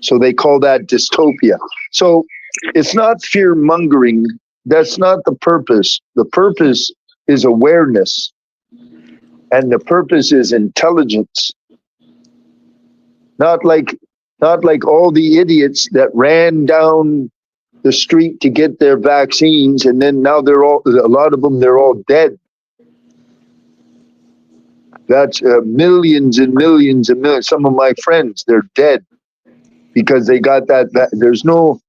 So they call that dystopia. So it's not fear mongering. That's not the purpose. The purpose is awareness, and the purpose is intelligence. Not like all the idiots that ran down the street to get their vaccines, and then now a lot of them, they're all dead. That's millions and millions and millions. Some of my friends, they're dead because they got that. There's no.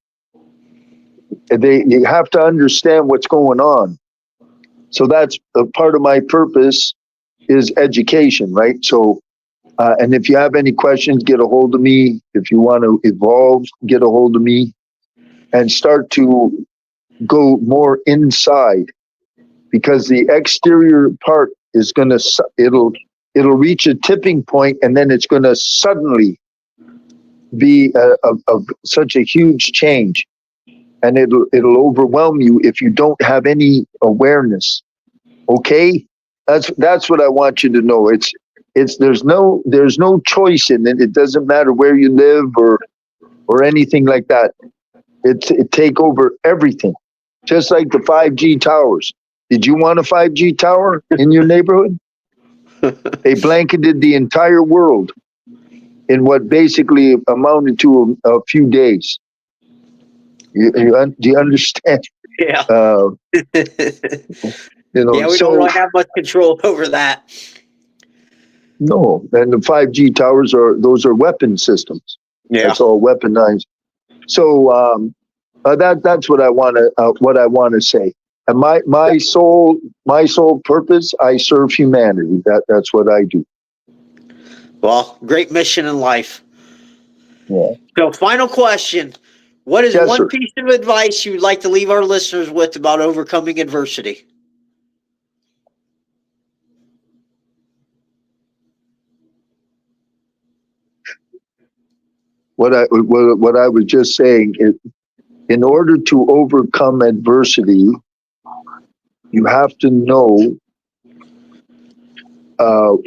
You have to understand what's going on. So that's a part of my purpose is education, right? So, and if you have any questions, get a hold of me. If you want to evolve, get a hold of me, and start to go more inside, because the exterior part is going to, it'll reach a tipping point, and then it's going to suddenly be of such a huge change, and it'll overwhelm you if you don't have any awareness. Okay, that's what I want you to know. There's no choice in it. It doesn't matter where you live or anything like that. It take over everything, just like the 5G towers. Did you want a 5G tower in your neighborhood? They blanketed the entire world in what basically amounted to a few days. Do you understand? Yeah. Yeah, we don't really have much control over that. No, and the 5G towers those are weapon systems. Yeah, it's all weaponized. So that's what I want to say. And my sole purpose, I serve humanity. That's what I do. Well, great mission in life. Yeah. So, final question: What is Yes, one sir. piece of advice you would like to leave our listeners with about overcoming adversity? What I was just saying is, in order to overcome adversity, you have to know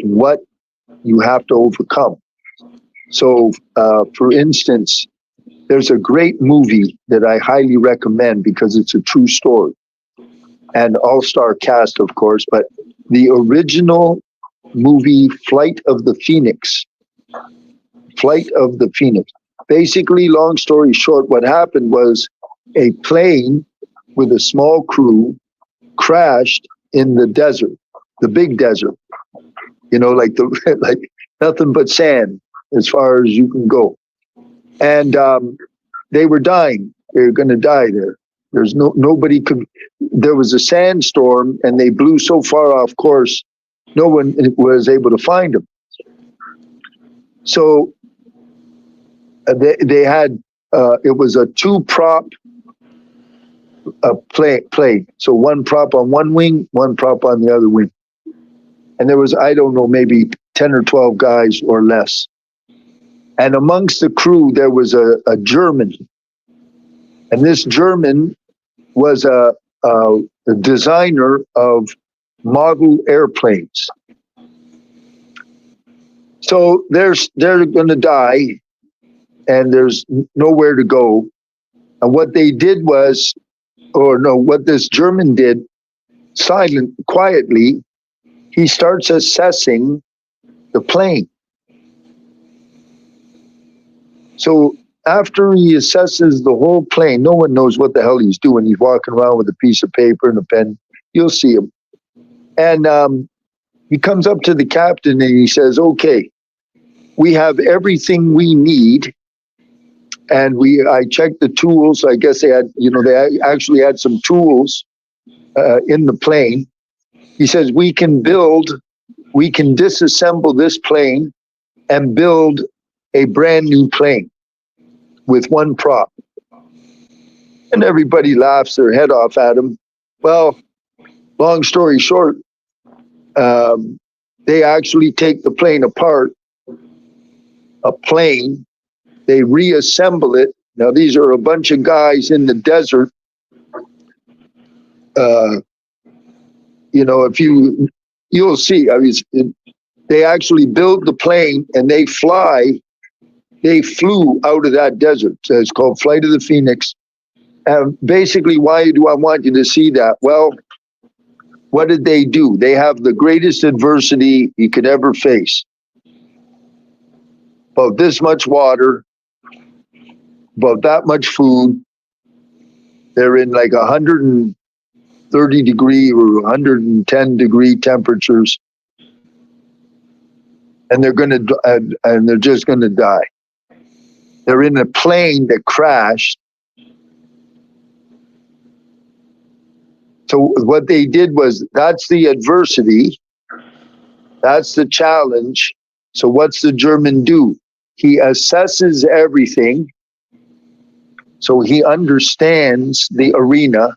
what you have to overcome. So, for instance, there's a great movie that I highly recommend because it's a true story, and all-star cast, of course, but the original movie, Flight of the Phoenix. Flight of the Phoenix. Basically, long story short, what happened was a plane with a small crew crashed in the desert, the big desert, like like nothing but sand as far as you can go. And they were dying. They were going to die there. There's nobody could. There was a sandstorm, and they blew so far off course, no one was able to find them. So they had it was a two prop plane. So one prop on one wing, one prop on the other wing, and there was, I don't know, maybe 10 or 12 guys or less. And amongst the crew there was a German, and this German was a designer of model airplanes. So they're going to die, and there's nowhere to go. And what they did was, or no, what this German did, quietly, he starts assessing the plane. So after he assesses the whole plane, no one knows what the hell he's doing. He's walking around with a piece of paper and a pen. You'll see him. And he comes up to the captain and he says, okay, we have everything we need. And I checked the tools. I guess they actually had some tools in the plane. He says, we can disassemble this plane and build a brand new plane with one prop. And everybody laughs their head off at him. Well, long story short, they actually take the plane apart, a plane, they reassemble it. Now, these are a bunch of guys in the desert. If you'll see, I mean, they actually build the plane and they flew out of that desert. So it's called Flight of the Phoenix. And basically, why do I want you to see that? Well, what did they do? They have the greatest adversity you could ever face. About this much water, about that much food. They're in like 130 degree or 110 degree temperatures, and they're just gonna die. They're in a plane that crashed. So what they did was, that's the adversity, that's the challenge. So what's the German do? He assesses everything, so he understands the arena,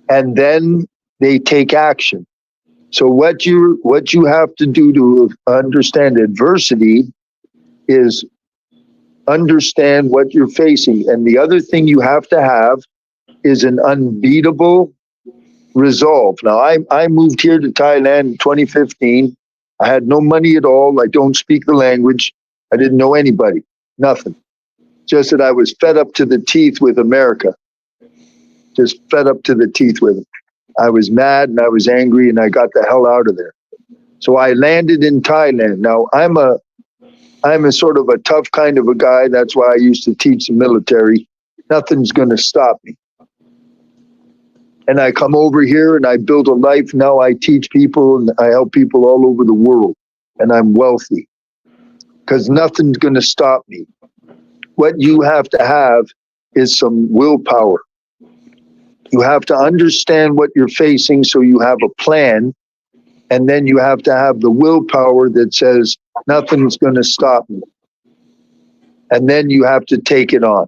and then they take action. So what you have to do to understand adversity is understand what you're facing. And the other thing you have to have is an unbeatable resolve. Now, I moved here to Thailand in 2015. I had no money at all. I don't speak the language. I didn't know anybody, nothing. Just that I was fed up to the teeth with America. Just fed up to the teeth with it. I was mad and I was angry and I got the hell out of there. So I landed in Thailand. Now, I'm a sort of a tough kind of a guy. That's why I used to teach the military. Nothing's going to stop me. And I come over here and I build a life. Now I teach people and I help people all over the world. And I'm wealthy because nothing's going to stop me. What you have to have is some willpower. You have to understand what you're facing so you have a plan. And then you have to have the willpower that says nothing's going to stop me. And then you have to take it on.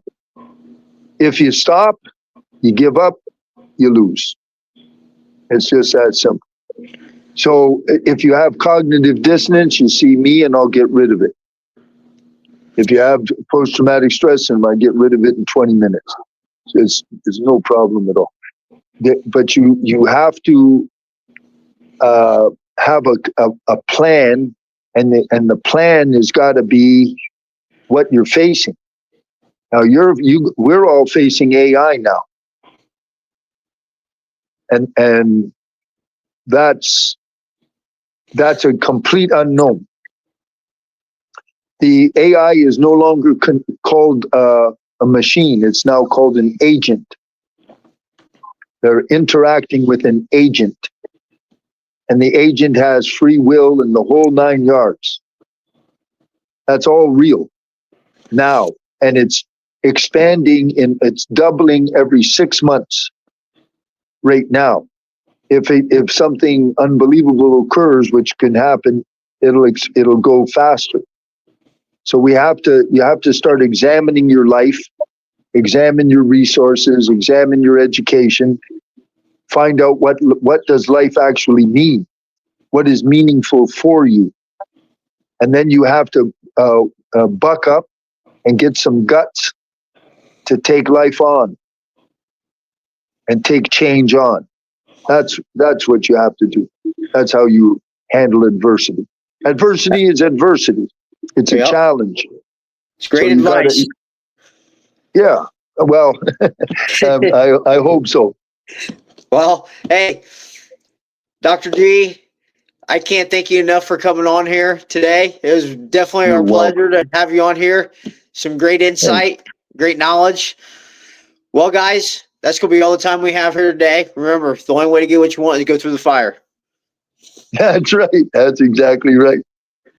If you stop, you give up, you lose. It's just that simple. So if you have cognitive dissonance, you see me and I'll get rid of it. If you have post-traumatic stress syndrome, I get rid of it in 20 minutes. There's no problem at all. But you have to have a plan, and the plan has got to be what you're facing. Now we're all facing AI now, and that's a complete unknown. The AI is no longer called a machine. It's now called an agent. They're interacting with an agent, and the agent has free will and the whole 9 yards. That's all real now, and it's expanding, it's doubling every 6 months right now. If something unbelievable occurs, which can happen, it'll go faster. So you have to start examining your life, examine your resources, examine your education, find out what does life actually mean, what is meaningful for you, and then you have to buck up and get some guts to take life on and take change on. That's what you have to do. That's how you handle adversity. Adversity is adversity. It's a challenge. It's great advice. Yeah. Well, I hope so. Well, hey, Dr. G, I can't thank you enough for coming on here today. It was definitely our pleasure to have you on here. Some great insight, great knowledge. Well, guys, that's going to be all the time we have here today. Remember, the only way to get what you want is to go through the fire. That's right. That's exactly right.